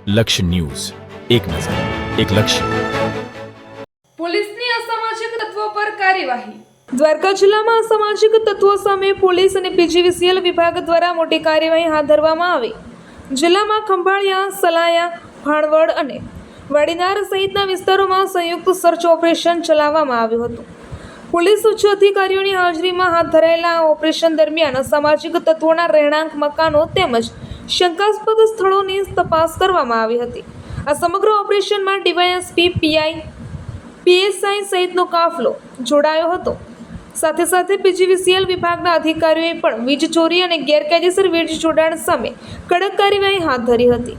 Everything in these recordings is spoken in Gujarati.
લક્ષ્ય ન્યૂઝ, એક નજર, એક લક્ષ્ય. પોલીસની અસામાજિક તત્વો પર કાર્યવાહી. દ્વારકા જિલ્લામાં અસામાજિક તત્વો સામે પોલીસ અને પીજીવીસીએલ વિભાગ દ્વારા મોટી કાર્યવાહી હાથ ધરવામાં આવી. જિલ્લામાં ખંભાળિયા, સલાયા, ભાણવડ અને વાડીનાર સહિતના વિસ્તારોમાં સંયુક્ત સર્ચ ઓપરેશન ચલાવવામાં આવ્યું હતું. પોલીસ ઉચ્ચ અધિકારીઓની હાજરીમાં હાથ ધરાયેલા આ ઓપરેશન દરમિયાન અસામાજિક તત્વોના રહેણાંક મકાનો તેમજ શંકાસ્પદ સ્થળોની તપાસ કરવામાં આવી હતી. આ સમગ્ર ઓપરેશનમાં ડીવાયએસપી, પીઆઈ, પીએસઆઈ સહિતનો કાફલો જોડાયો હતો. સાથે સાથે પીજીવીસીએલ વિભાગના અધિકારીઓએ પણ વીજ ચોરી અને ગેરકાયદેસર વીજ જોડાણ સામે કડક કાર્યવાહી હાથ ધરી હતી.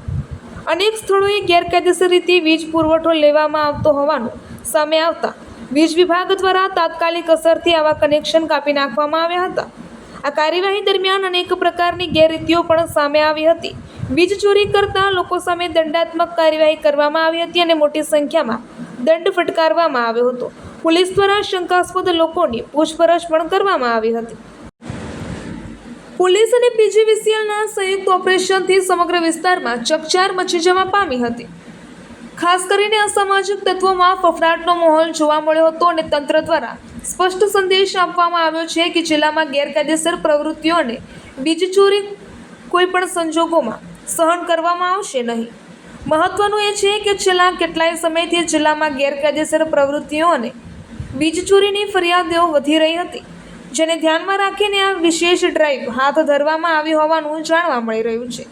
અનેક સ્થળોએ ગેરકાયદેસર રીતે વીજ પુરવઠો લેવામાં આવતો હોવાનું સામે આવતા વીજ વિભાગ દ્વારા તાત્કાલિક અસરથી આવા કનેક્શન કાપી નાખવામાં આવ્યા હતા. આ કાર્યવાહી દરમિયાન અનેક પ્રકારની ગેરરીતિઓ પણ સામે આવી હતી. વીજ ચોરી કરતા લોકો સામે દંડાત્મક કાર્યવાહી કરવામાં આવી હતી અને મોટી સંખ્યામાં દંડ ફટકારવામાં આવ્યો હતો. પોલીસ દ્વારા શંકાસ્પદ લોકોની પૂછપરછ પણ કરવામાં આવી હતી. પોલીસ અને પીજીવીસીએલના સંયુક્ત ઓપરેશનથી સમગ્ર વિસ્તારમાં ચકચાર મચી જવા પામી હતી. ખાસ કરીને અસામાજિક તત્વોમાં ફફડાટનો માહોલ જોવા મળ્યો હતો અને તંત્ર દ્વારા સ્પષ્ટ સંદેશ આપવામાં આવ્યો છે કે જિલ્લામાં ગેરકાયદેસર પ્રવૃત્તિઓ અને વીજ ચોરી કોઈ પણ સંજોગોમાં સહન કરવામાં આવશે નહીં. મહત્વનું એ છે કે છેલ્લા કેટલાય સમયથી જિલ્લામાં ગેરકાયદેસર પ્રવૃત્તિઓ અને વીજ ચોરીની ફરિયાદો વધી રહી હતી, જેને ધ્યાનમાં રાખીને આ વિશેષ ડ્રાઈવ હાથ ધરવામાં આવી હોવાનું જાણવા મળી રહ્યું છે.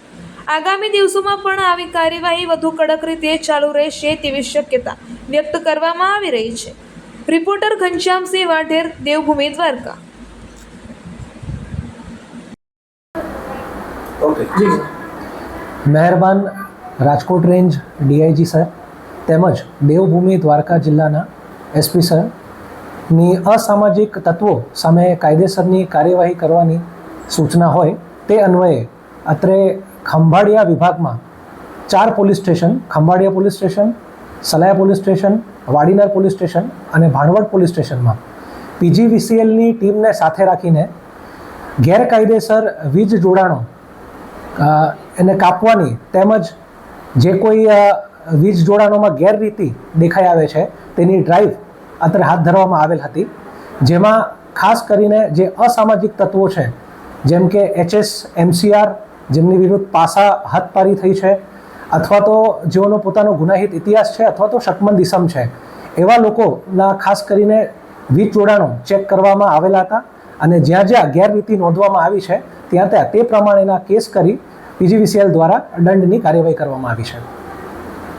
આગામી દિવસોમાં પણ આવી કાર્યવાહી વધુ કડક રીતે ચાલુ રહેશે તેવી શક્યતા વ્યક્ત કરવામાં આવી રહી છે. રિપોર્ટર ઘનશ્યામસિંહ વાઢેર, દેવભૂમિ, દ્વારકા. મહેરબાન રાજકોટ રેન્જ ડીઆઈજી સર તેમજ દેવભૂમિ દ્વારકા જિલ્લાના એસપી સરની અસામાજિક તત્વો સામે કાયદેસરની કાર્યવાહી કરવાની સૂચના હોય તે અન્વયે અત્રે ખંભાળિયા વિભાગમાં 4 police station, Khambhalia police station, Salaya police station, Vadinar police station અને ભાણવડ પોલીસ સ્ટેશનમાં પીજીવીસીએલની ટીમને સાથે રાખીને ગેરકાયદેસર વીજ જોડાણો એને કાપવાની તેમજ જે કોઈ વીજ જોડાણોમાં ગેરરીતિ દેખાઈ આવે છે તેની ડ્રાઈવ અત્રે હાથ ધરવામાં આવેલ હતી. જેમાં ખાસ કરીને જે અસામાજિક તત્વો છે જેમ કે HSMCR, જેમની વિરુદ્ધ પાસા હાથપારી થઈ છે અથવા તો જેઓનો પોતાનો ગુનાહિત ઇતિહાસ છે અથવા તો શકમંદ ઇસમ છે, એવા લોકોના ખાસ કરીને વીજ જોડાણો ચેક કરવામાં આવેલા હતા અને જ્યાં જ્યાં ગેરરીતિ નોંધવામાં આવી છે ત્યાં તે પ્રમાણેના કેસ કરી પીજીવીસીએલ દ્વારા દંડની કાર્યવાહી કરવામાં આવી છે.